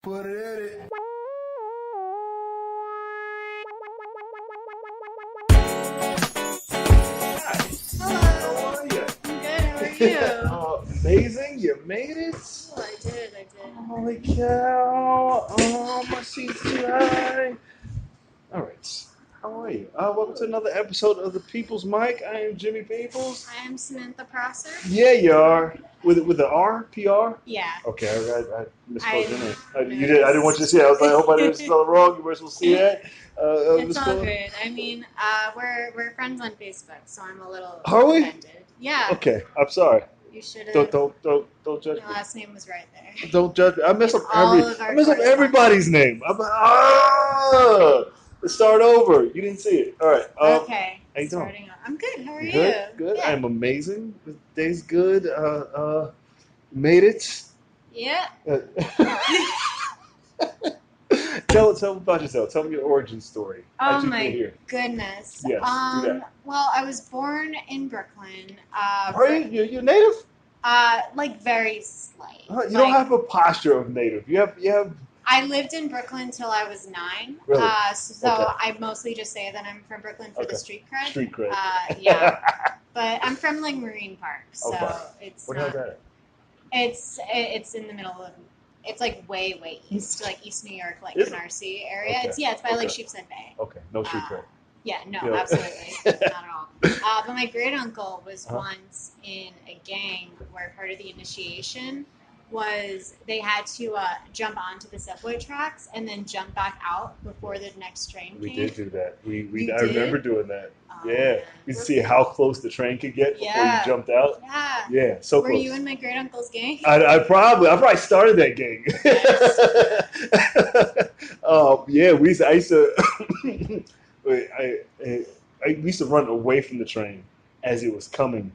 Put it in it. How are you? I'm good. How are you? Amazing. You made it. Oh, I did. Holy cow. My seat's too high. All right. How are you? Welcome to another episode of the People's Mic. I am Jimmy Peoples. I am Samantha Prosser. Yeah, you are. With the R? PR? Yeah. Okay, I misspelled your name. You noticed. did. I didn't want you to see it. I was like, I hope I didn't spell it wrong. You were supposed to see that. It's all good. I mean, we're friends on Facebook, so I'm a little Are we? offended. Yeah. Okay, I'm sorry. You should have. Don't judge Your me. last name was right there. Don't judge me. I mess In up all of our everybody's name. Let's start over. You didn't see it. All right. Okay. How you doing? Starting off. I'm good. How are you? Good. Yeah. I'm amazing. The day's good. Made it. Yeah. Tell about yourself. Tell me your origin story. Oh How'd you my get here? goodness. Yes, do that. Well, I was born in Brooklyn. Are you? You're native? Like very slight. You don't have a posture of native. You have. I lived in Brooklyn till I was 9. Really? So Okay. I mostly just say that I'm from Brooklyn for the street cred. Street cred. Yeah. But I'm from like Marine Park, so it's What not. is that? It's in the middle of. It's like way east, like East New York, like Is it? Canarsie area. Okay. It's by like Okay. Sheepshead Bay. Okay, no street cred. Yeah, no, Yeah. absolutely not at all. But my great uncle was once in a gang where part of the initiation was they had to jump onto the subway tracks and then jump back out before the next train We came. did do that. You I did? remember doing that. Oh, Yeah, man. you see how close the train could get before you jumped out. Yeah. Yeah, so Were close. you in my great uncle's gang? I probably started that gang. Yeah, I used to. We used to run away from the train as it was coming,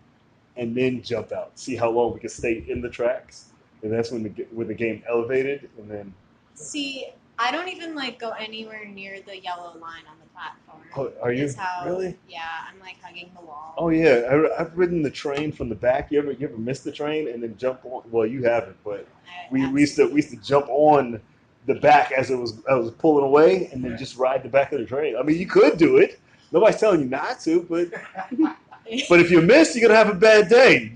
and then jump out. See how long we could stay in the tracks, and that's when the game elevated, and then. See, I don't even like go anywhere near the yellow line on the platform. Oh, are you really? Yeah, I'm like hugging the wall. Oh yeah, I've ridden the train from the back. You ever miss the train and then jump on? Well, you haven't, but we used to jump on the back as I was pulling away, and then just ride the back of the train. I mean, you could do it. Nobody's telling you not to, but if you miss, you're gonna have a bad day.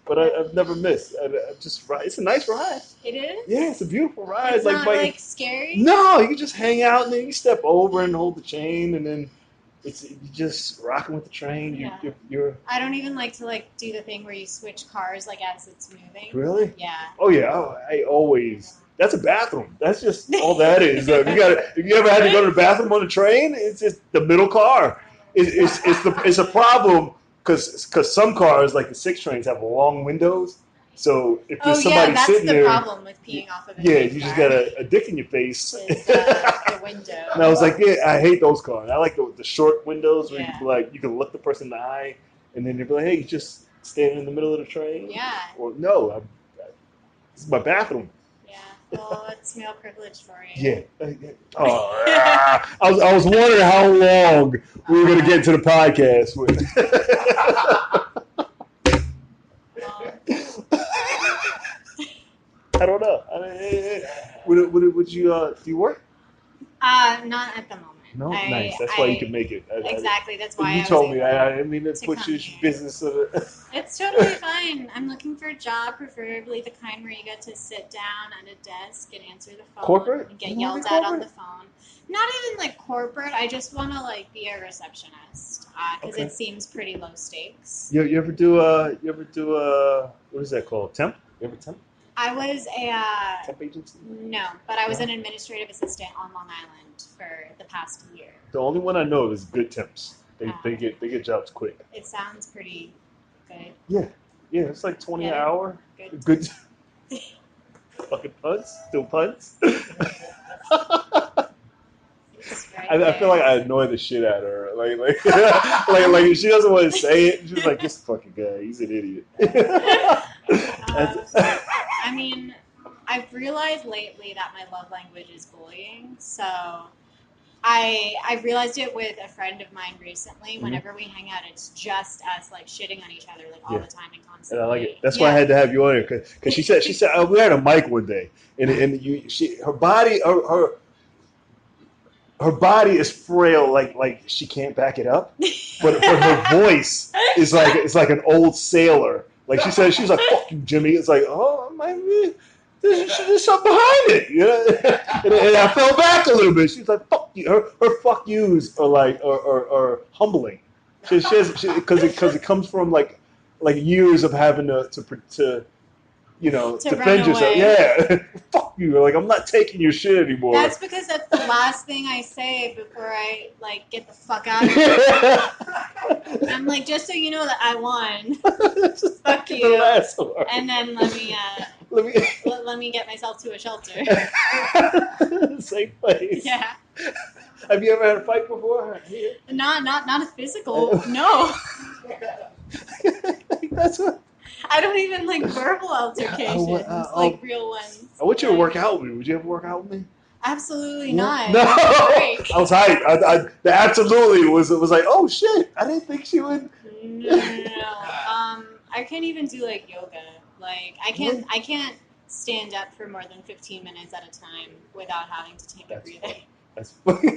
But I've never missed. I just ride. It's a nice ride. It is? Yeah, it's a beautiful ride. It's not like scary? No, you can just hang out and then you step over and hold the chain, and then you just rocking with the train. You're. I don't even like to do the thing where you switch cars as it's moving. Really? Yeah. Oh yeah, I always. That's a bathroom. That's just all that is. If you ever had to go to the bathroom on a train, it's just the middle car. It's a problem because some cars like the 6 trains have long windows. So if there's somebody sitting there, that's the problem with peeing off of a you just got a dick in your face. The window. And I was like, I hate those cars. I like the short windows where you can look the person in the eye, and then you'd be like, hey, you just standing in the middle of the train. Yeah. Or no, this is my bathroom. Yeah. Well, it's male privilege for you. Yeah. Oh, I was wondering how long we were going to get into the podcast with. I don't know. Would you do you work? Not at the moment. No, nice. That's why you can make it. Exactly. That's why you told me. I mean, it puts your business. It's totally fine. I'm looking for a job, preferably the kind where you get to sit down at a desk and answer the phone. Corporate? And get yelled at on the phone. Not even like corporate. I just want to be a receptionist because it seems pretty low stakes. You ever do what is that called? Temp? You ever temp? I was a temp agency. No, but I was an administrative assistant on Long Island for the past year. The only one I know is good temps. They get jobs quick. It sounds pretty good. Yeah, it's like 20 an hour. Good. Fucking puns, still puns. I feel like I annoy the shit out of her. Like if she doesn't want to say it, she's like, this fucking guy, he's an idiot. I mean, I've realized lately that my love language is bullying, so I realized it with a friend of mine recently. Mm-hmm. Whenever we hang out, it's just us like shitting on each other like all the time and And constantly. I like it. That's why I had to have you on here because she said we had a mic one day and her body her body is frail like she can't back it up, but her voice is like it's like an old sailor. Like she said, she was like, "Fuck you, Jimmy." It's like, oh my man, there's something behind it, you know. And I fell back a little bit. She was like, "Fuck you." Her fuck yous are like are humbling. She because it comes from like years of having to you know, to defend run yourself. away. Yeah, fuck you. Like I'm not taking your shit anymore. That's because that's the last thing I say before I like get the fuck out of here. I'm like, just so you know that I won. Fuck you. The last one. And then let me get myself to a shelter. Safe place. Yeah. Have you ever had a fight before? Here? Not a physical. No. That's what. I don't even like verbal altercations, like real ones. I want you to work out with me. Would you ever work out with me? Absolutely not. No, I was hyped. The absolutely was like, oh shit! I didn't think she would. No. I can't even do like yoga. Like I can't stand up for more than 15 minutes at a time without having to take a breather. That's funny.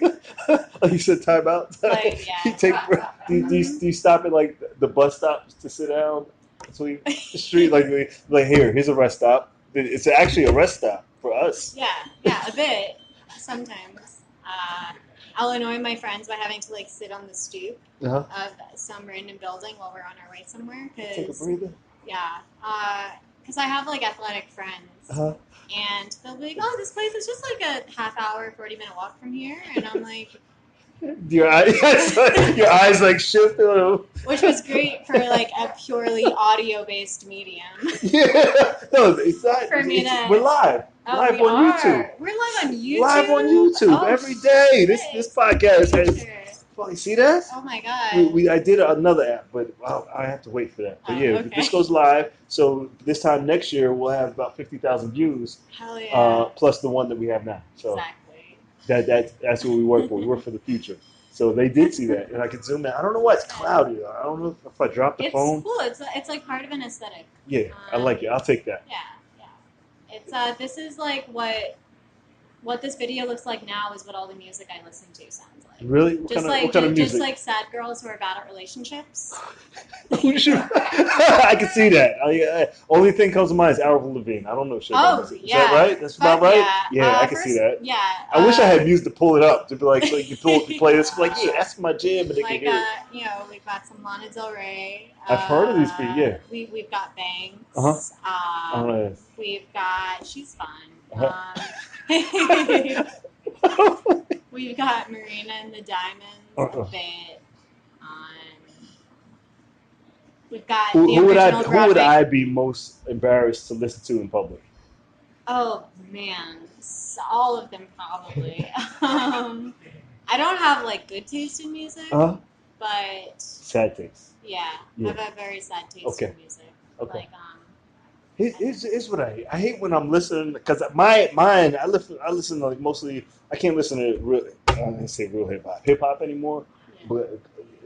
Like you said, time out. Like, yeah. Do you stop at like the bus stops to sit down? So the street like here's a rest stop. It's actually a rest stop for us. Yeah, a bit sometimes. I'll annoy my friends by having to like sit on the stoop of some random building while we're on our way somewhere. Take a breather. Yeah, because I have like athletic friends, and they'll be like, "Oh, this place is just like a half hour, 40-minute walk from here," and I'm like. Your eyes like shift. Which was great for like a purely audio-based medium. Yeah, no, it's not. For me we're live. Live on YouTube. We're live on YouTube. Live on YouTube every day. This podcast has. You see that? Oh my god. I did another app, but I have to wait for that. But this goes live. So this time next year we'll have about 50,000 views. Hell yeah. Plus the one that we have now. So. Exactly. That's what we work for. We work for the future. So they did see that, and I could zoom in. I don't know why it's cloudy. I don't know if I drop the phone. It's cool. It's like part of an aesthetic. Yeah, I like it. I'll take that. Yeah. It's this is like what this video looks like now is what all the music I listen to sounds like. Really? What kind of music? Just like sad girls who are bad at relationships. I can see that. Only thing comes to mind is Avril Lavigne. I don't know shit about music. Is that right? That's about right? Yeah, I can see that. Yeah. I wish I had music to pull it up to be like, so you play this, like, yeah, that's my jam, and they can hear it. We've got some Lana Del Rey. I've heard of these people, yeah. We've got Banks. We've got, she's fun. We've got Marina and the Diamonds a bit. We've got who would I be most embarrassed to listen to in public? Oh man, all of them probably. I don't have like good taste in music, but sad taste. Yeah, I have a very sad taste in music. Okay. Like, here's what I hate. I hate when I'm listening because I listen to like mostly. I can't listen to real. I don't say real hip hop anymore, but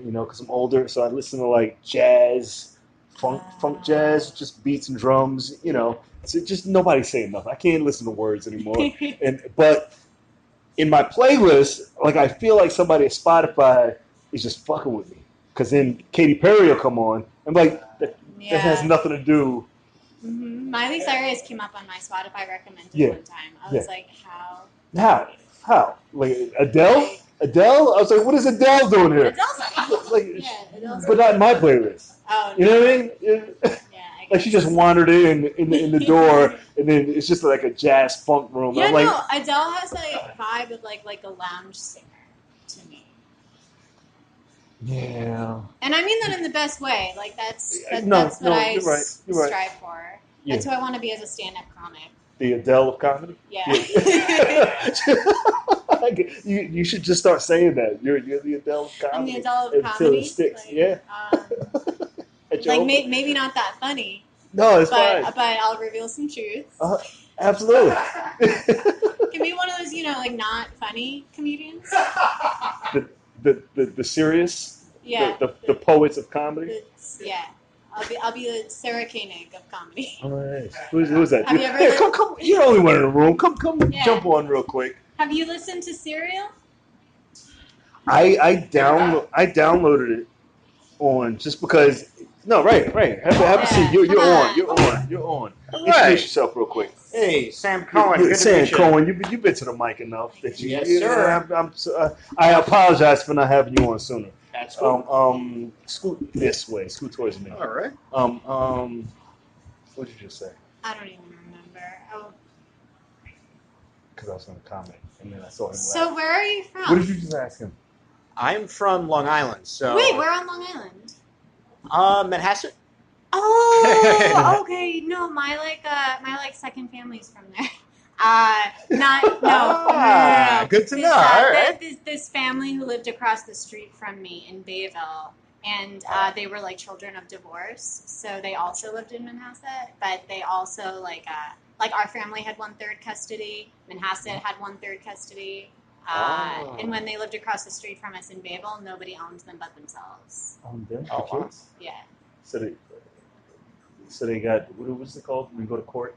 because I'm older, so I listen to like jazz, funk jazz, just beats and drums. So just nobody saying nothing. I can't listen to words anymore. But in my playlist, like I feel like somebody at Spotify is just fucking with me because then Katy Perry will come on and like that has nothing to do. Mm-hmm. Miley Cyrus came up on my Spotify recommended one time. I was like, how? Like Adele? I was like, what is Adele doing here? Adele's but not in my playlist. Oh, you know what I mean? Yeah, like she just wandered in the door, and then it's just like a jazz funk room. Yeah, I'm Adele has a vibe of like a lounge singer to me. Yeah. And I mean that in the best way. Like that's what I strive for. Yeah. That's who I want to be as a stand-up comic. The Adele of comedy? Yeah. You should just start saying that. You're the Adele of comedy. I'm the Adele of comedy. Until it sticks. Maybe not that funny. No, it's fine. But I'll reveal some truths. Absolutely. Give me one of those, like not funny comedians. The serious, Yeah. the poets of comedy. Yeah. I'll be the Sarah Koenig of comedy. Oh, nice. Who's that? Have you ever Hey, come! You're the only one in the room. Come, Yeah. jump on real quick. Have you listened to Serial? I downloaded it on just because. No, right. Have a seat. You're on. Introduce yourself real quick. Hey, Sam Cohen. Good to Sam meet you. Cohen, you've been to the mic enough that you. Yes, sir. I apologize for not having you on sooner. That's cool. Scoot this way. Scoot towards me. All right. What did you just say? I don't even remember. Oh. Because I was going to comment, and then I saw him. So where are you from? What did you just ask him? I'm from Long Island, so. Wait, where on Long Island? Manhasset. Oh, okay. No, my second family's from there. No. Good to know. All right. This family who lived across the street from me in Bayville, and they were like children of divorce, so they also lived in Manhasset, but they also like our family had 1/3 custody. Manhasset had 1/3 custody. And when they lived across the street from us in Bayville, nobody owned them but themselves. Owned them? Oh, wow. Kids? Yeah. So they got, what's it called when you go to court?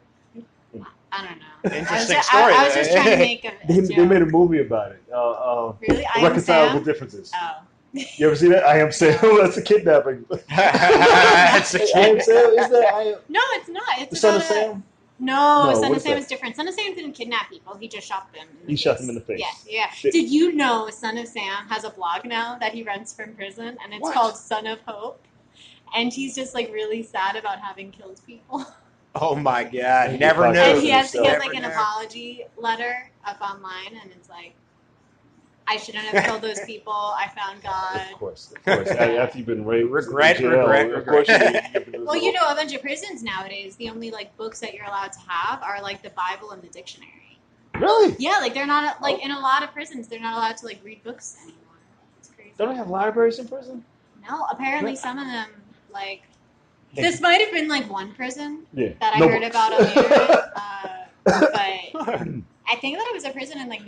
I don't know. Interesting story. I was just trying to make a joke. They made a movie about it. Really? I Am Irreconcilable Sam? Differences. Oh. You ever see that? I Am Sam. That's a kidnapping. That's a I Am Sam? Is that No, it's not. It's the Son of about Sam? No, Son what of is Sam that? is different. Son of Sam didn't kidnap people. He just shot them. He shot them in the face. Yeah. Did you know Son of Sam has a blog now that he runs from prison, and it's called Son of Hope? And he's just like really sad about having killed people. Oh my God! Never knew. And he has Never like an apology letter up online, and it's like, I shouldn't have killed those people. I found God. Of course. After you've been raped, Regret. Of course Well, you know, a bunch of prisons nowadays, the only like books that you're allowed to have are like the Bible and the dictionary. Really? Yeah, like they're not like in a lot of prisons, they're not allowed to like read books anymore. It's crazy. Don't they have libraries in prison? No, apparently some of them like. This might have been like one prison that I heard books. about on the internet, but I think that it was a prison in like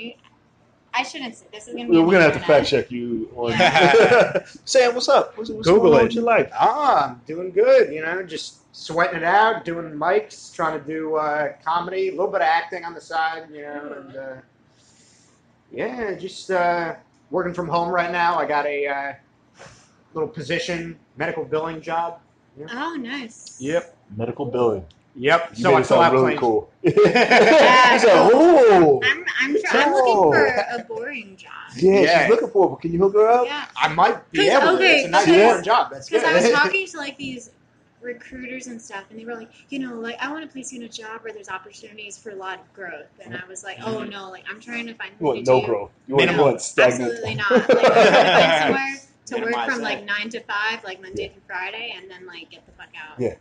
I shouldn't say this is gonna be. We're gonna have to fact check you. Sam, what's up? What's Google going on it. with your life? I'm doing good. You know, just sweating it out, doing mics, trying to do comedy, a little bit of acting on the side. You know, and just working from home right now. I got a little position, medical billing job. Yeah. Oh, nice. Yep. Medical billing. Yep. You made it sound really cool. Yeah, cool. I'm looking for a boring job. Yeah, she's looking for it, but can you hook her up? Yeah. I might be able to. It's a nice boring job. That's good. Because I was talking to like these recruiters and stuff, and they were like, you know, like I want to place you in a job where there's opportunities for a lot of growth. And I was like, oh no, like I'm trying to find. You want no growth. You want stagnant. Absolutely not. Like, I'm trying to find somewhere to work from like 9 to 5, like Monday through Friday, and then like get the fuck out. Yeah,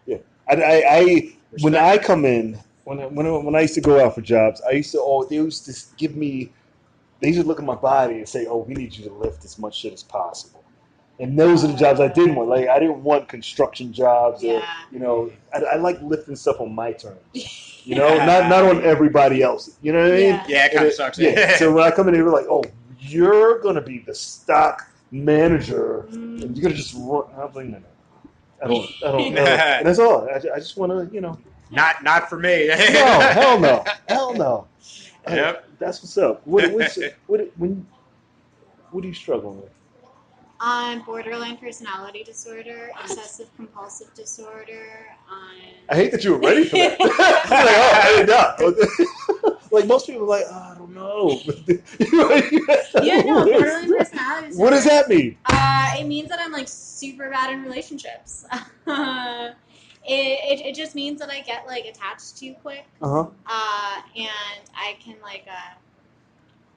yeah. I when I come in, when I used to go out for jobs, they used to give me, they used to look at my body and say, "Oh, we need you to lift as much shit as possible." And those are the jobs I didn't want. Like I didn't want construction jobs, or you know, I like lifting stuff on my terms. You know, not on everybody else's. You know what I mean? Yeah, it kind of sucks. Yeah. So when I come in, they were like, "Oh, you're gonna be the stock manager, and you're gonna just run." I'm like, no. I don't know. And that's all. I just want to, you know. Not for me. No, hell no. Yep. That's what's up. What do you struggle with? Borderline personality disorder, obsessive compulsive disorder. I hate that you were ready for that. I did not. Like most people are like, oh, I don't know. Borderline personality disorder. What does that mean? It means that I'm like super bad in relationships. It just means that I get like attached too quick. And I can like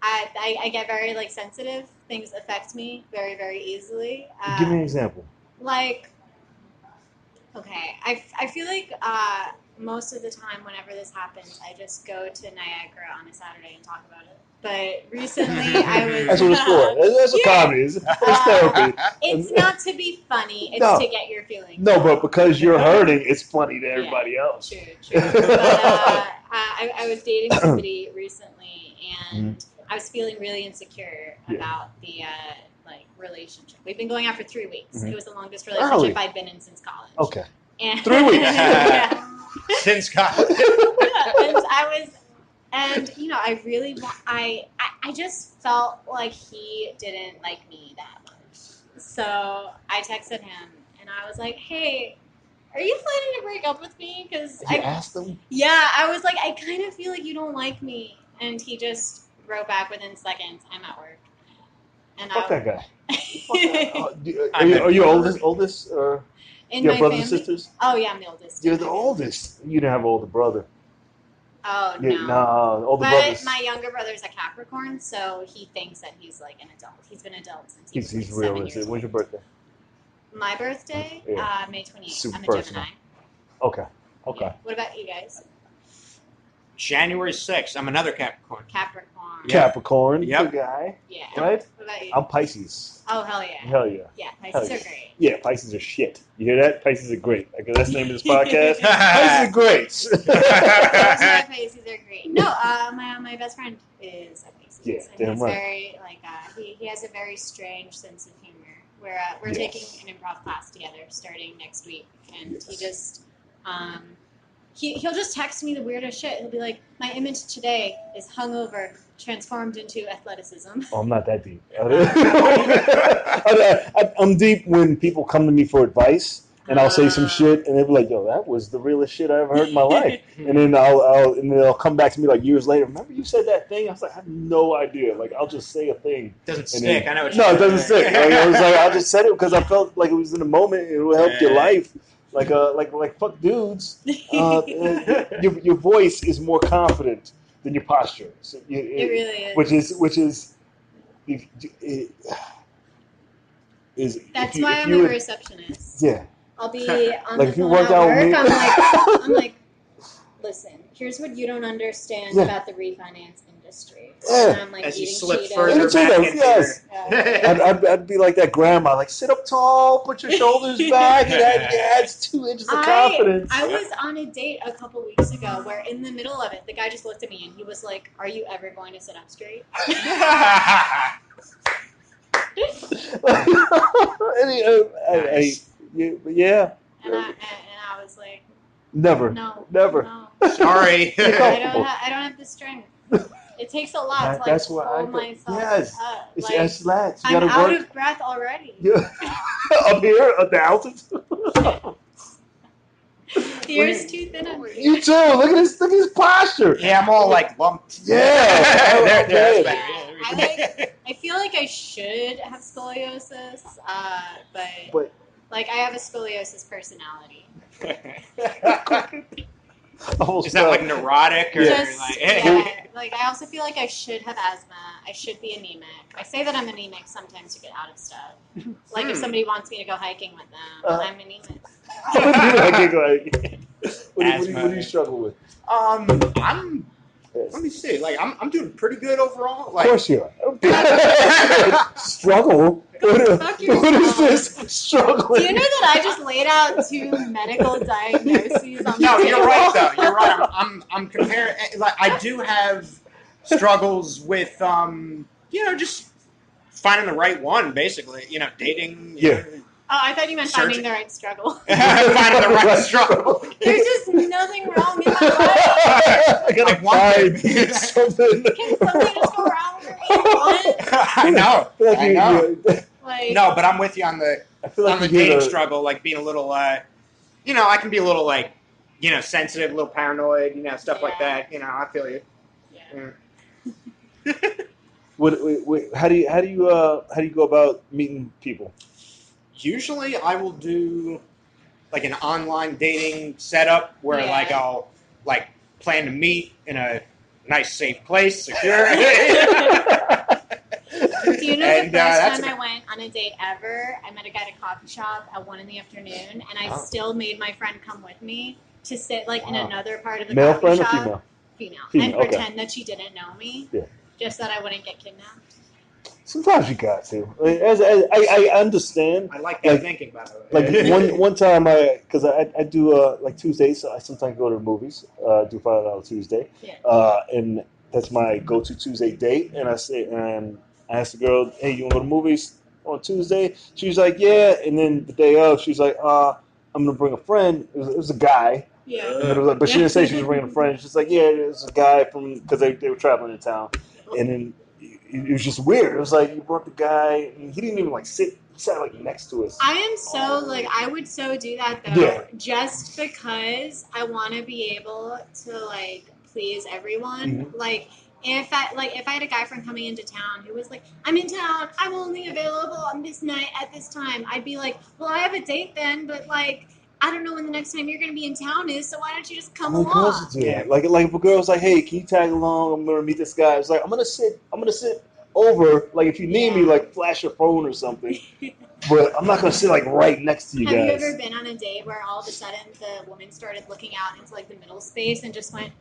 I get very like sensitive. Things affect me very, very easily. Give me an example. Like, okay, I feel like most of the time whenever this happens, I just go to Niagara on a Saturday and talk about it. But recently I was... That's what it's for. That's what comedy is. It's therapy. It's not to be funny. It's to get your feelings. No, but because you're hurting, it's funny to everybody else. True. But I was dating somebody recently, and I was feeling really insecure about the relationship. We've been going out for 3 weeks. It was the longest relationship I've been in since college. Okay. And 3 weeks. Yeah. Since college. And I really, I just felt like he didn't like me that much. So I texted him and I was like, "Hey, are you planning to break up with me?" Because You asked him? Yeah, I was like, "I kind of feel like you don't like me," and he just wrote back within seconds, "I'm at work." And Fuck that guy. Are you oldest, or in you my have brothers family? and sisters? Oh yeah, I'm the oldest. You're the oldest. You didn't have an older brother. Oh Yeah, no. nah, older brothers. My younger brother's a Capricorn, so he thinks that he's like an adult. He's been an adult since He's like 7 real. years old. When's your birthday? My birthday, May 28th. Super I'm a personal. Gemini. Okay. Yeah. What about you guys? January 6th. I'm another Capricorn. Capricorn. Capricorn. Yep. Good guy. Yeah. Right? What about you? I'm Pisces. Oh, hell yeah. Hell yeah. Yeah, Pisces Hell are yeah. great. Yeah, Pisces are shit. You hear that? Pisces are great. Like, that's the name of this podcast. Pisces are great. Those Pisces are great. No, my best friend is a Pisces. Yeah, and damn he's right. very, he has a very strange sense of humor. We're Yes. taking an improv class together starting next week, and he just, he'll just text me the weirdest shit. He'll be like, "My image today is hungover, transformed into athleticism." Oh, I'm not that deep. I'm deep when people come to me for advice, and I'll say some shit, and they'll be like, "Yo, that was the realest shit I ever heard in my life." And then they'll come back to me like years later. Remember you said that thing? I was like, I have no idea. Like, I'll just say a thing. Doesn't stick. I know what No, it doesn't stick. I was like, I just said it because I felt like it was in the moment. It will help your life. Like fuck dudes. Your voice is more confident than your posture. So it really is. Which is That's if you, why if I'm you a would- receptionist. Yeah. I'll be on Like, the if you phone work at out with work. me- I'm like, listen, here's what you don't understand Yeah. about the refinance industry. Yeah. And I'm like As you eating slip Cheetos. further Cheetos, back into yes. Yeah. I'd be like that grandma, like sit up tall, put your shoulders back, it adds 2 inches of confidence. I was on a date a couple weeks ago where in the middle of it, the guy just looked at me and he was like, "Are you ever going to sit up straight?" Yeah. And I was like, Never. "No, Never. no. Sorry. I don't have the strength. It takes a lot to That's what hold I myself yes. up. It's Like, slats. You I'm gotta out work. of breath already. Yeah. Up here at the altitude. The air's too thin on me. You too. Look at his posture. Yeah, I'm all like lumped. Yeah. That's Yeah. better. I feel like I should have scoliosis, but like I have a scoliosis personality. Is that like neurotic or Like I also feel like I should have asthma. I should be anemic. I say that I'm anemic sometimes to get out of stuff. Like if somebody wants me to go hiking with them, I'm anemic. What do you struggle with? Let me see. Like I'm doing pretty good overall. Like, Of course you are. Struggle. What is this struggling? Do you know that I just laid out 2 medical diagnoses on no, the you're table? right though. You're right. I'm comparing. Like I do have struggles with just finding the right one. Basically, dating. Yeah. Oh, I thought you meant finding the right struggle. Finding the right struggle. There's just nothing wrong in my life. I gotta find something. Can something just go wrong for me once? I know. Like, No, but I'm with you on the I feel like dating struggle. Like being a little, I can be a little sensitive, a little paranoid, stuff like that. I feel you. Yeah. How do you go about meeting people? Usually, I will do like an online dating setup where I'll plan to meet in a nice, safe place, secure. Do you know the first time I went on a date ever? I met a guy at a coffee shop at 1 p.m, and I still made my friend come with me to sit in another part of the Male coffee friend shop. or Female. Female, And okay. pretend that she didn't know me, just that I wouldn't get kidnapped. Sometimes you got to. I understand. I like that thinking, by the way. Like one time, because I do Tuesdays. So I sometimes go to the movies. Do $5 Tuesday. Yeah. And that's my go-to Tuesday date. And I asked the girl, hey, you want to go to movies on Tuesday? She was like, yeah. And then the day of, she's like, I'm gonna bring a friend. It was a guy. Yeah. And then it was like, but she didn't say she was bringing a friend. She's like, yeah, it was a guy from because they were traveling in town, and then it was just weird. It was like you brought the guy, and he didn't even like sit. He sat like next to us. I am so like I would so do that though, Yeah. just because I want to be able to like please everyone. Mhm. Like if I had a guy friend coming into town who was like, I'm in town, I'm only available on this night at this time, I'd be like, well, I have a date then, but like I don't know when the next time you're going to be in town is, so why don't you just come Like girls along? would do that. Like if a girl's like, hey, can you tag along? I'm gonna meet this guy. It's like I'm gonna sit over. Like if you need me, Yeah. like flash your phone or something. But I'm not gonna sit like right next to you Have you guys. ever been on a date where all of a sudden the woman started looking out into like the middle space and just went,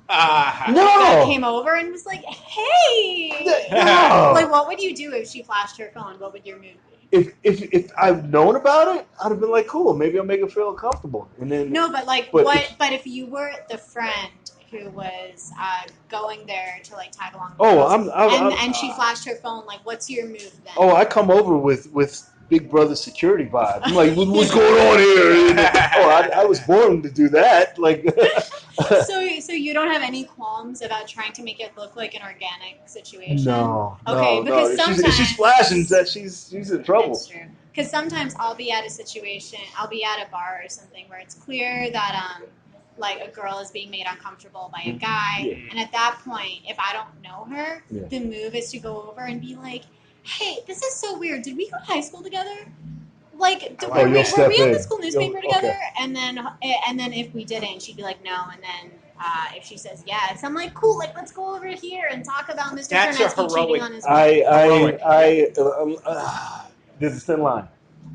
No. came over and was like, hey! No. Like, what would you do if she flashed her phone? What would your move be? If I've known about it, I'd have been like, cool, maybe I'll make her feel comfortable. And then No, but like, But But if you were the friend who was going there to like tag along, and she flashed her phone, like, what's your move then? Oh, I come over with Big Brother security vibe. I'm like, what's going on here? I was born to do that. Like, so you don't have any qualms about trying to make it look like an organic situation? no. Okay, because If sometimes she's flashing, that she's in trouble. That's true. Because sometimes I'll be at a situation, I'll be at a bar or something where it's clear that like a girl is being made uncomfortable by a guy, Yeah. and at that point, if I don't know her, Yeah. the move is to go over and be like, "Hey, this is so weird. Did we go to high school together? Like, were we on the school newspaper together?" Okay. And then if we didn't, she'd be like, "No," and then. If she says yes, I'm like, cool. Like, let's go over here and talk about Mr. That's a Ternesky cheating heroic- on his wife. There's a thin line.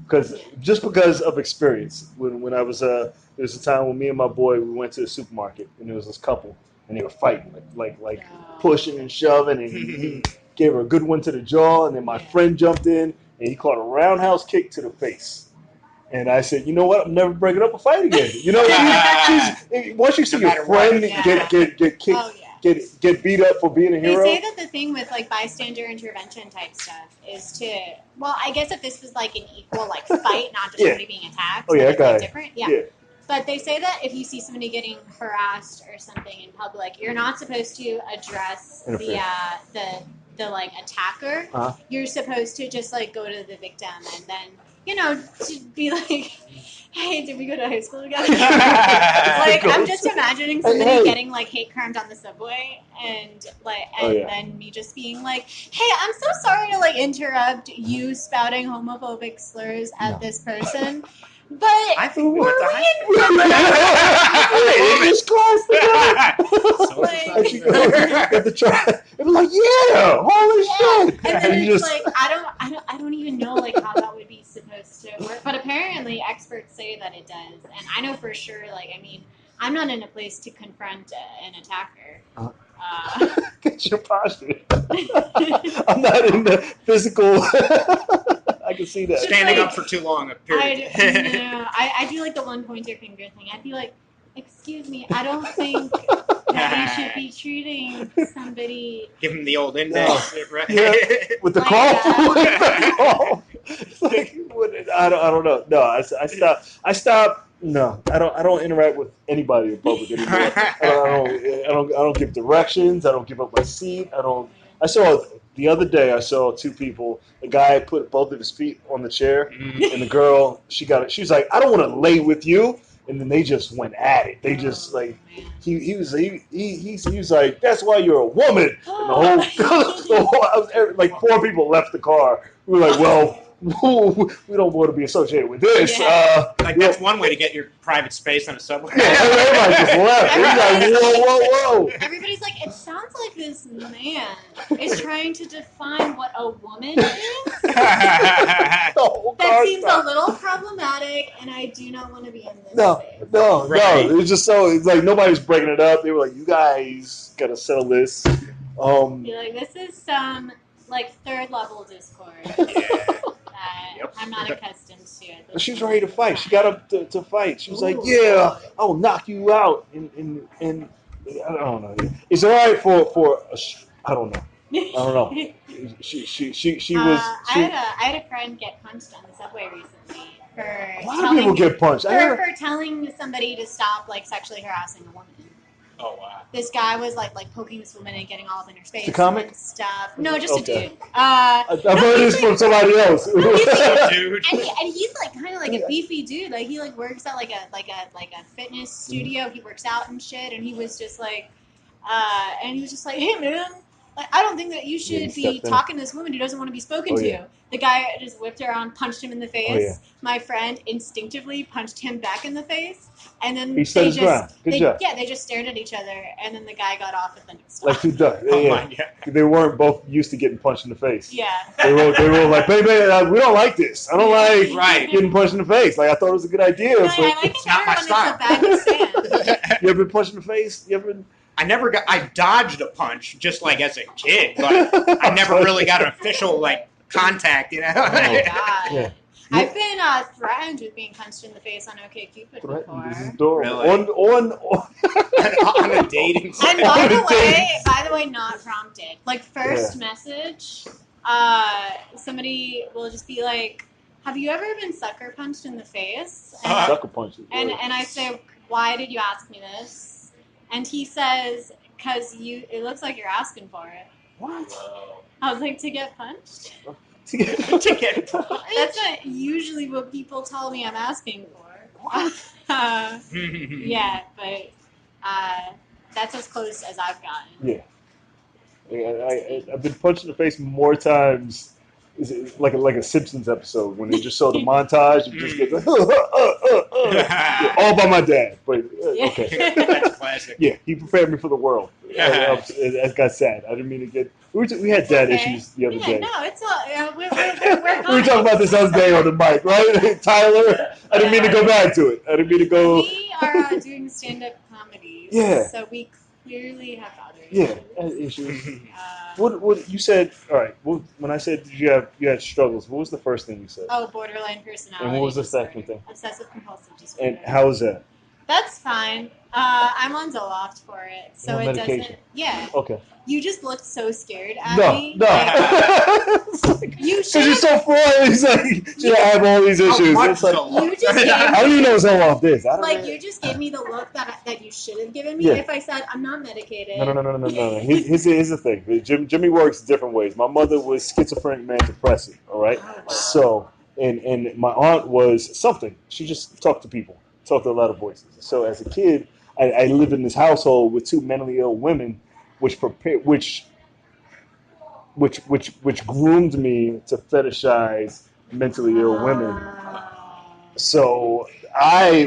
Because of experience. When I was there was a time when me and my boy we went to the supermarket and there was this couple and they were fighting like pushing and shoving and he gave her a good one to the jaw and then my friend jumped in and he caught a roundhouse kick to the face. And I said, you know what? I'm never breaking up a fight again. You know, once you see your friend get kicked, get beat up for being a hero. They say that the thing with like bystander intervention type stuff is to, well, I guess if this was like an equal like fight, not just somebody being attacked, it's different. Yeah. But they say that if you see somebody getting harassed or something in public, you're not supposed to address the like attacker. Uh-huh. You're supposed to just like go to the victim and then, you know, to be like, hey, did we go to high school together? Like, I'm just imagining somebody getting like hate crimed on the subway and then me just being like, hey, I'm so sorry to like interrupt you spouting homophobic slurs at this person. But I think we went to high school. It was like, yeah, holy shit! And then it's like I don't even know like how that would be supposed to work. But apparently experts say that it does, and I know for sure. Like, I mean, I'm not in a place to confront an attacker. Get your posture. I'm not in the physical. I can see that. Standing up for too long. I do like the one pointer finger thing. I'd be like, excuse me, I don't think that you should be treating somebody. Give him the old index, right? Yeah, with the call. Like, I don't know. No, I stopped. No, I don't interact with anybody in public anymore. I don't give directions. I don't give up my seat. I saw the other day. I saw two people. The guy put both of his feet on the chair, and the girl she was like, I don't want to lay with you. And then they just went at it. They just like he was like, that's why you're a woman. And the whole like 4 people left the car. We were like, well. We don't want to be associated with this. Yeah. That's one way to get your private space on a subway. Yeah, everybody just left. He's like, whoa. Everybody's like, it sounds like this man is trying to define what a woman is. That seems a little problematic, and I do not want to be in this space. No. It was just it's like nobody's breaking it up. They were like, you guys got to settle this. Be like, this is some like 3rd level discord. I'm not accustomed to it. She was ready to fight. She got up to fight. She was like, yeah, I will knock you out. And I don't know. It's all right for I don't know. I don't know. She was. I had a friend get punched on the subway recently for A lot of people get punched. for telling somebody to stop like sexually harassing a woman. Oh wow! This guy was like poking this woman and getting all up in her face and stuff. No, just a dude. I've heard this from somebody else. Dude. And he's like kind of like a beefy dude. Like he like works at like a fitness studio. He works out and shit. And he was just like, hey man, like, I don't think that you should be talking to this woman who doesn't want to be spoken to. Yeah. The guy just whipped around, punched him in the face. Oh, yeah. My friend instinctively punched him back in the face. And then he stood his ground. Good job. Yeah, they just stared at each other, and then the guy got off at the next like two ducks. Oh my God. They weren't both used to getting punched in the face. Yeah. They were like, baby, we don't like this. I don't like getting punched in the face. Like I thought it was a good idea. No, but I like it not my better when it's a bad stand. you ever been punched in the face? You ever been? I dodged a punch just like as a kid, but I never really got an official like contact, you know. Oh my God. Yeah. I've been threatened with being punched in the face on OkCupid before. This is adorable. Really? On a dating site. And by the way, not prompted. Like first message, somebody will just be like, "Have you ever been sucker punched in the face?" Sucker punches. And I say, "Why did you ask me this?" And he says, "'Cause it looks like you're asking for it." What? I was like, "To get punched?" To get punched. That's not usually what people tell me I'm asking for. Yeah, but that's as close as I've gotten. Yeah. I've been punched in the face more times. Is it like a Simpsons episode when they just show the montage and just get all by my dad. But okay, That's classic. yeah, he prepared me for the world. That got sad. I didn't mean to get. We had dad issues the other day. No, it's all. We're We were talking about this the other day on the mic, right? Tyler, I didn't mean to go back to it. I didn't mean to go. We are doing stand-up comedies. Yeah. So we clearly have other issues. What you said? All right. When I said you had struggles, what was the first thing you said? Oh, borderline personality. And what was the disorder. second thing? Obsessive compulsive disorder. And how was that? That's fine. I'm on Zoloft for it, so No it medication. doesn't. Yeah. Okay. You just looked so scared at me. No. You Because should. you're so full. He's like, should I have all these issues? much It's like, Zoloft? You just gave I don't even know what's all off this. I don't like know. you just gave me the look that you should have given me Yeah. if I said I'm not medicated. No. Here's the thing. Jimmy works different ways. My mother was schizophrenic man depressive. All right. Oh, wow. So and my aunt was something. She just talked to people, talked to a lot of voices. So as a kid, I lived in this household with two mentally ill women, which groomed me to fetishize mentally ill women. So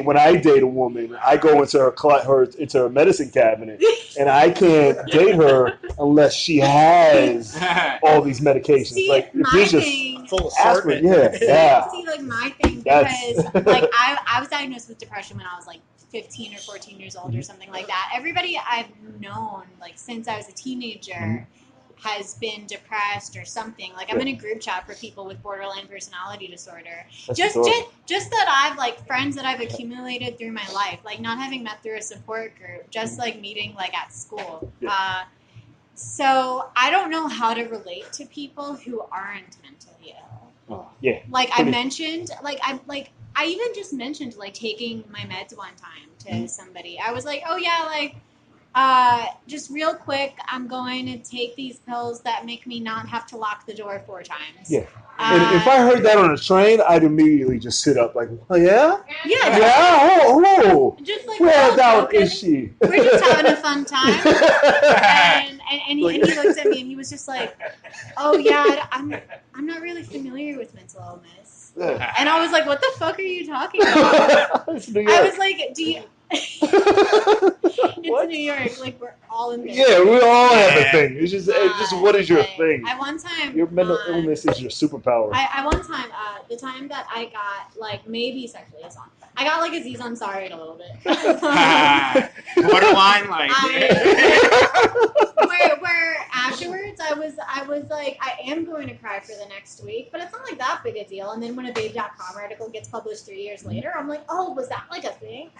when I date a woman, I go into her medicine cabinet, and I can't date her unless she has all these medications. See, like my it's just thing. Full aspirin, assortment. yeah. See, like my thing, That's- because like I was diagnosed with depression when I was like 15 or 14 years old or something like that. Everybody I've known like since I was a teenager has been depressed or something. Like I'm in a group chat for people with borderline personality disorder. That's Just adorable. that I've like friends that I've accumulated through my life, like not having met through a support group, just like meeting like at school. Yeah. So I don't know how to relate to people who aren't mentally ill. Oh, yeah. Like I mentioned, I even just mentioned like taking my meds one time to somebody. I was like, oh yeah, like just real quick, I'm going to take these pills that make me not have to lock the door 4 times. Yeah. And if I heard that on a train, I'd immediately just sit up like, oh, yeah? Yeah. Yeah? Oh. Just like, Where thou joking. is she? We're just having a fun time. And he looked at me and he was just like, oh yeah, I'm not really familiar with mental illness. Yeah. And I was like, what the fuck are you talking about? It's New I York. was like, do you... What? It's New York. Like, we're all in there. Yeah, we all have a thing. It's just what is your but thing? I one time... Your mental illness is your superpower. I one time, the time that I got, like, maybe sexually assaulted. I got, like, Aziz Ansari a little bit. Borderline, like. where afterwards I was like, I am going to cry for the next week, but it's not like that big a deal. And then when a Babe.com article gets published 3 years later, I'm like, oh, was that like a thing?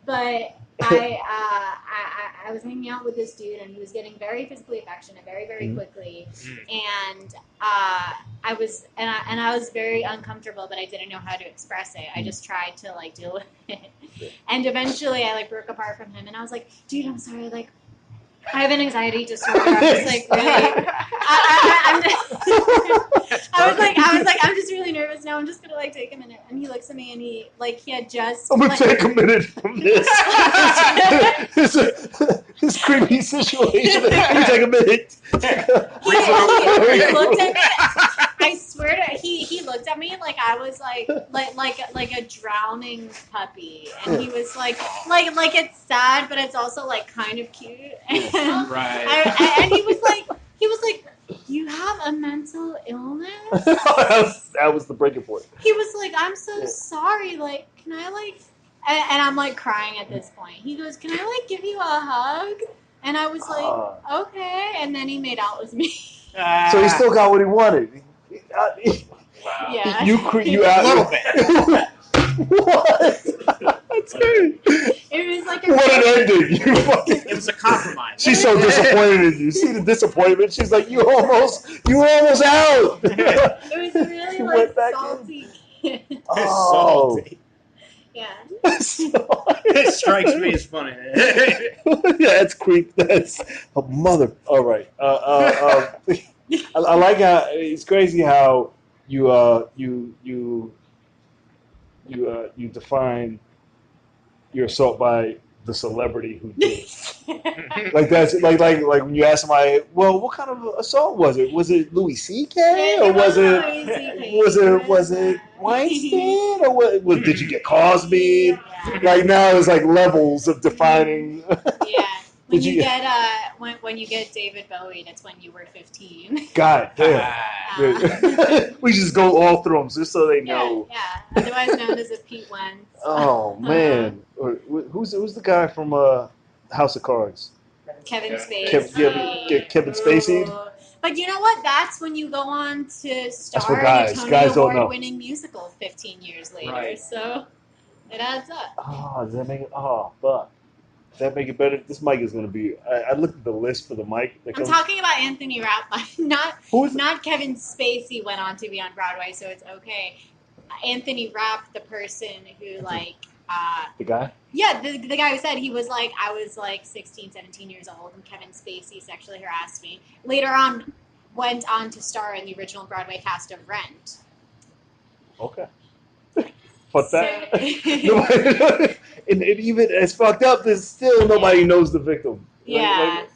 But I was hanging out with this dude, and he was getting very physically affectionate very, very quickly, and I was very uncomfortable, but I didn't know how to express it. I just tried to like deal with it, and eventually I like broke apart from him, and I was like, dude, I'm sorry, like. I have an anxiety disorder. I'm just like really. I was like, I'm just really nervous now. I'm just gonna like take a minute. And he looks at me and he had just. I'm gonna take a minute from this. this creepy situation. Let me take a minute. He looked at me. I swear to he looked at me like I was like a drowning puppy, and he was like it's sad, but it's also like kind of cute. And Right. and he was like, you have a mental illness? that was the breaking point. He was like, I'm so sorry. Like, can I like? And I'm like crying at this point. He goes, can I like give you a hug? And I was like, okay. And then he made out with me. So he still got what he wanted. Wow. Yeah. You A little bit. What? That's great. It was like What an ending. You fucking. It was a compromise. She's so disappointed in you. See the disappointment? She's like, you were almost out. It was a really She like went back salty kid. Oh. Yeah. It strikes me as funny. Yeah, that's creep. That's a mother. All right. I like how it's crazy how you define your assault by the celebrity who did it. Like that's like when you ask somebody, well, what kind of assault was it? Was it Louis C.K. or was it Weinstein or what? Did you get Cosby? Like now it's like levels of defining. Yeah. When you get David Bowie, that's when you were 15. God damn. We just go all through them just so they know. Yeah. Otherwise known as a Pete Wentz. Oh man, who's the guy from House of Cards? Kevin Spacey. Kevin Spacey. But you know what? That's when you go on to star for in guys. a Tony Guys don't know. Award-winning musical 15 years later. Right. So it adds up. Oh, does that make it? Oh, fuck. Does that make it better? This mic is going to be. I looked at the list for the mic. I'm talking about Anthony Rapp, Who's not Kevin Spacey went on to be on Broadway, so it's okay. Anthony Rapp, the person who like. The guy? Yeah, the guy who said he was like, I was like 16, 17 years old, and Kevin Spacey sexually harassed me. Later on, went on to star in the original Broadway cast of Rent. Okay. Fuck that. And even as fucked up, there's still nobody knows the victim. Yeah.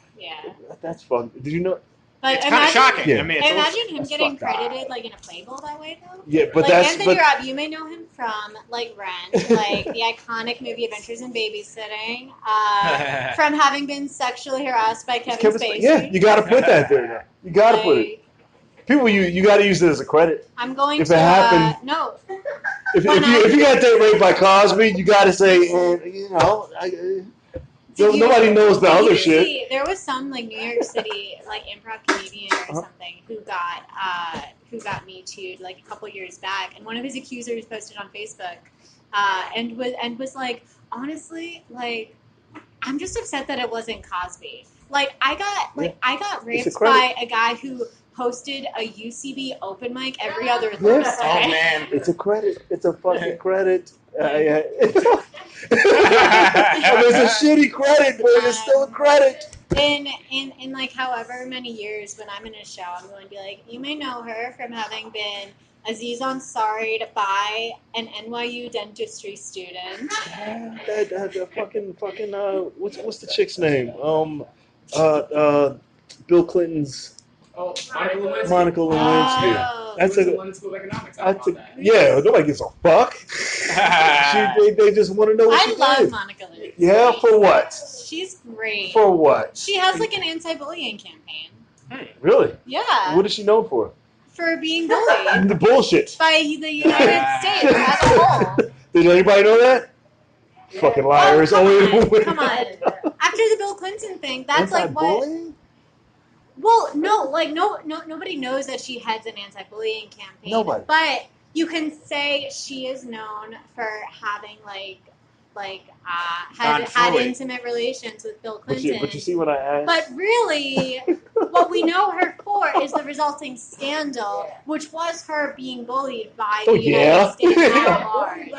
That's fucked. Did you know? But It's kind of shocking. Yeah. I mean, imagine him that's getting fucked up. credited like in a Playboy that way, though. Yeah, but like that's Anthony Rapp, you may know him from like Rent, like the iconic movie Adventures in Babysitting, from having been sexually harassed by Kevin Spacey. Yeah, you got to put that there now. You got to put it. People, you got to use it as a credit. I'm going if to. It happened, no. If you got that raped by Cosby, you got to say, nobody knows the other shit. There was some like New York City like improv comedian or something who got Me Too'd like a couple years back, and one of his accusers posted on Facebook, and was like, honestly, like, I'm just upset that it wasn't Cosby. Like I got raped by a guy who hosted a UCB open mic every other Thursday. Oh man, it's a credit. It's a fucking credit. It's a shitty credit, but it's still a credit. In like however many years, when I'm in a show, I'm going to be like, you may know her from having been Aziz Ansari by an NYU dentistry student. That fucking what's the chick's name? Bill Clinton's. Oh, Monica Lewinsky. Oh. That's the London School of Economics. Yeah, nobody gives a fuck. They just want to know what she did. I love Monica Lewinsky. Yeah, for what? She's great. For what? She has like an anti-bullying campaign. Really? Yeah. What is she known for? For being bullied. The bullshit. By the United States as a whole. Did anybody know that? Fucking liars. Come on. After the Bill Clinton thing, that's like what... Well, nobody knows that she heads an anti-bullying campaign. Nobody. But you can say she is known for having like had intimate relations with Bill Clinton. But you see what I asked? But really, what we know her for is the resulting scandal, which was her being bullied by the United States at large.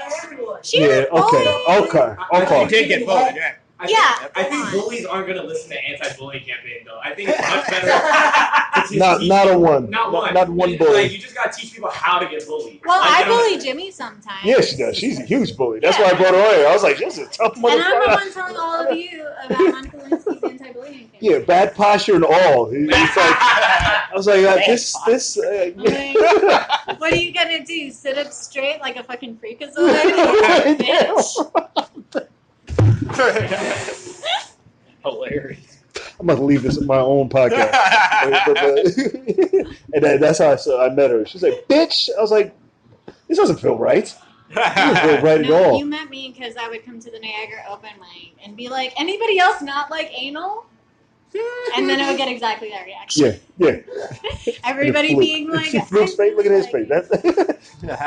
She was bullied. Okay. She did get bullied, yeah. I think bullies aren't going to listen to anti-bullying campaign, though. I think it's much better to teach Not one. Not one bully. Like, you just got to teach people how to get bullied. Well, I bully Jimmy sometimes. Yeah, she does. She's a huge bully. That's why I brought her on here. I was like, she's a tough motherfucker. And I'm the one telling all of you about Monica Lewinsky's anti-bullying campaign. Yeah, bad posture and all. It's like, I was like, this. What are you gonna do? Sit up straight like a fucking freakazoid? Bitch. Hilarious. I'm about to leave this in my own podcast. And that's how I met her. She's like, bitch. I was like, this doesn't feel right. It doesn't feel right at all. You met me because I would come to the Niagara Open mic and be like, anybody else not like anal? And then I would get exactly that reaction. Yeah. Everybody being like, she flew straight. Look at his face.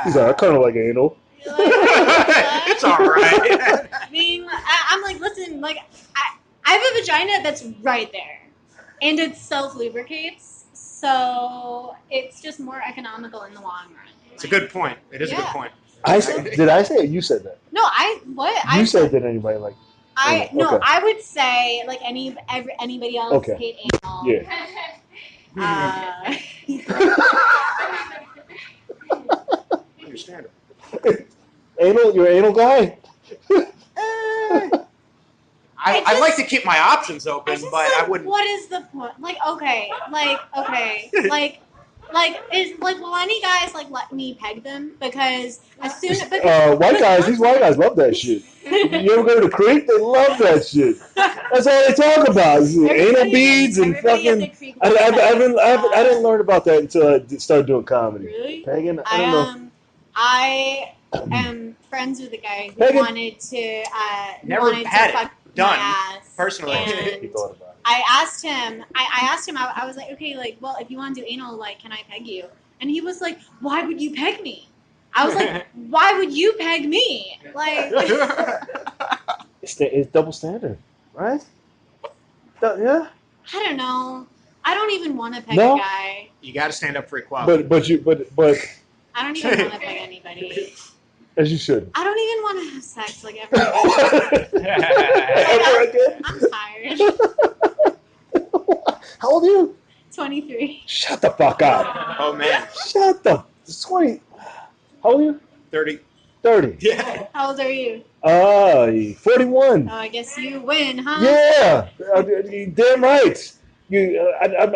He's like, I kind of like anal. Like, It's all right. I'm like, listen, like, I have a vagina that's right there, and it self-lubricates, so it's just more economical in the long run. It's a good point. It is a good point. Did I say it? You said that. No, You said that anybody like. I would say like anybody else Okay. hate anal. Yeah. Understandable. Anal, you're an anal guy? I like to keep my options open, but I wouldn't. What is the point? Will any guys like let me peg them? Because as soon as white guys, these white guys love that shit. You ever go to the creek? They love that shit. That's all they talk about. Anal beads and fucking. I didn't learn about that until I started doing comedy. Really? Pegging? I don't know. I am friends with a guy who Pegging. wanted to Never had fuck it done my ass. personally. He thought about it. I asked him, I was like, okay, like, well, if you want to do anal, like, can I peg you? And he was like, why would you peg me? I was like, why would you peg me? Like, It's double standard, right? Yeah. I don't know. I don't even want to peg No? a guy. You got to stand up for equality. But I don't even want to peg anybody. as you should. I don't even want to have sex, like, ever again. Ever again? I'm tired. How old are you? 23. Shut the fuck up. Oh man, Shut the 20. How old are you? 30. 30. Yeah. How old are you? 41. Oh, I guess you win, huh? Yeah, damn right.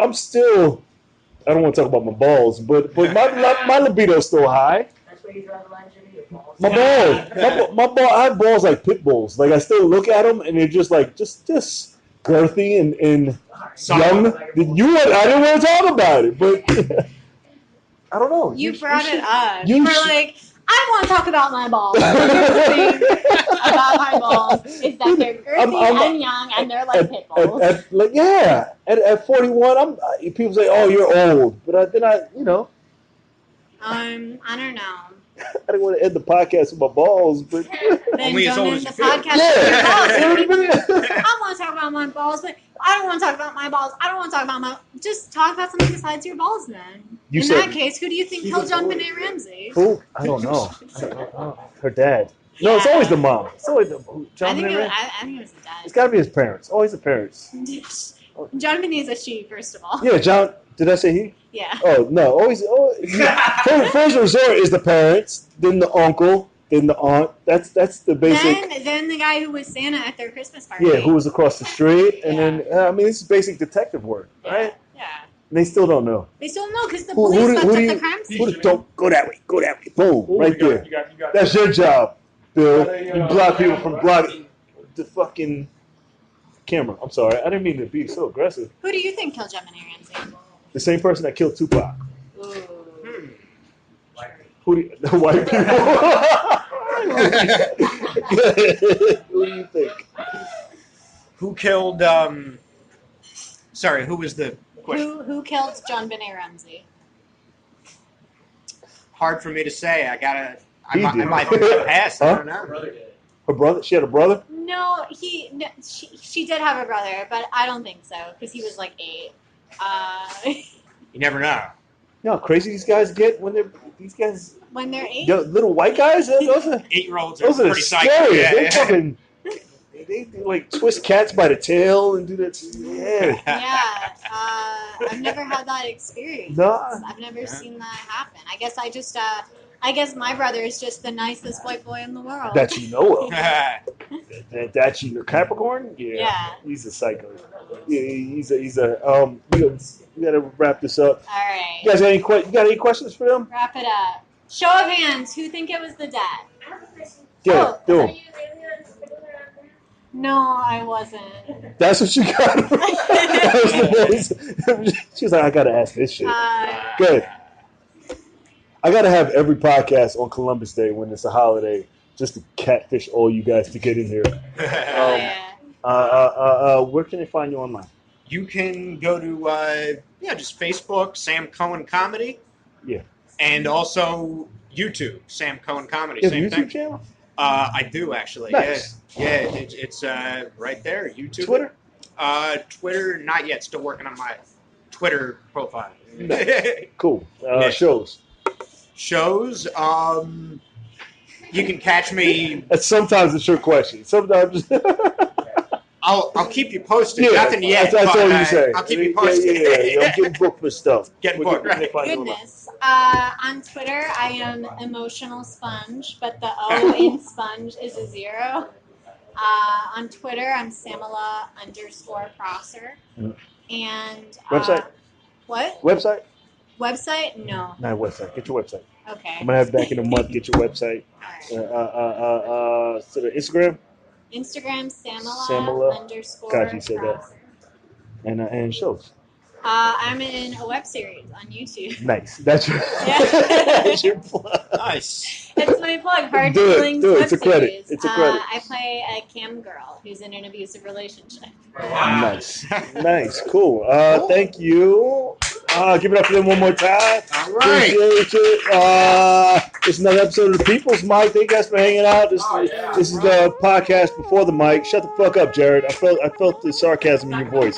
I'm still. I don't want to talk about my balls, but my libido's still high. That's where you draw the line, Jimmy. Your balls. My balls, I have balls like pit bulls. Like I still look at them and they're just like just girthy and young. I didn't want to talk about it, but I don't know. You brought it up. you You were sh- like, I want to talk about my balls. Here's the thing about my balls is that they're girthy and young and they're like pit bulls. At 41, people say, "Oh, you're old," but then I don't know. I don't know. I didn't want to end the podcast with my balls, but Then Only as don't old end as the you feel. podcast with your balls. I want to talk about my balls, but I don't want to talk about my balls. I don't want to talk about my. Just talk about something besides your balls, then. You In said- that case, who do you think killed John Benet Ramsey? who? I don't know. Her dad. No, it's always the mom. It's always the John I think Benet it was, Ramsey. I think it was the dad. It's got to be his parents. Always the parents. John Benet is a she, first of all. Yeah, John. Did I say he? Yeah. Oh no, first resort is the parents, then the uncle, then the aunt. That's the basic. Then the guy who was Santa at their Christmas party. Yeah, who was across the street, and then this is basic detective work, right? Yeah. And they still don't know. They still know because the Who police do- fucked who up do the you- crime scene. Don't go that way. Go that way. Boom, right there. You got That's your job, Bill. You block people from blocking the fucking camera. I'm sorry, I didn't mean to be so aggressive. Who do you think killed John Benet Ramsey? The same person that killed Tupac. Ooh. Who do you, the white people? Who do you think? Who killed? Sorry, who was the question? Who killed John Benet Ramsey? Hard for me to say. I He did. might pass. I Huh? don't know. Brother did. Her brother? She had a brother? No, she did have a brother, but I don't think so because he was like 8. You never know. You know how crazy these guys get when they're these guys. When they're 8. The little white guys. Those are 8-year-olds are those are the pretty psycho. scariest. Yeah, They yeah. fucking. They like twist cats by the tail and do that. Yeah. Yeah, I've never had that experience. Nah. I've never seen that happen. I guess my brother is just the nicest white boy in the world. That you know of. That you know. Capricorn? Yeah. He's a psycho. Yeah, he's a we gotta wrap this up. All right. You guys got any questions for them? Wrap it up. Show of hands. Who think it was the dad? I have a question. Yeah, do Are 'em. you the only one spitting around there? No, I wasn't. That's what she got. That was the voice. She was like, I gotta ask this shit. Good. I gotta have every podcast on Columbus Day when it's a holiday, just to catfish all you guys to get in here. Yeah. Where can they find you online? You can go to just Facebook, Sam Cohen Comedy. Yeah. And also YouTube, Sam Cohen Comedy. You have a Same YouTube thing. channel? I do actually. Nice. Yeah, it's right there. YouTube. Twitter? Twitter, not yet. Still working on my Twitter profile. Cool. Yeah. Shows. Shows. You can catch me. That's sometimes a trick question. Sometimes. I'll keep you posted. Yeah, Nothing yet. That's but, all you say. I'll keep you posted. Yeah. I'm getting booked for stuff. Getting Where booked, can they right. find you online? Goodness. On Twitter, I am emotional sponge, but the O in sponge is a 0. On Twitter, I'm Samala_Prosser. Mm. And Website? What? Website? Website? No. Not website. Get your website. Okay. I'm gonna have it back in a month. Get your website. All right. So the Instagram Instagram, Samala. Samala_Prosser. God, you said that. And shows. I'm in a web series on YouTube. Nice. That's your, Yeah. that's your plug. Nice. It's my plug. Hard Do it, Feelings do it. web It's a credit. series. It's a credit. I play a cam girl who's in an abusive relationship. Nice. Nice. Cool. Thank you. Give it up for them one more time. All right. Appreciate it. It's another episode of the People's Mic. Thank you guys for hanging out. This is the podcast before the mic. Shut the fuck up, Jared. I felt the sarcasm in your voice.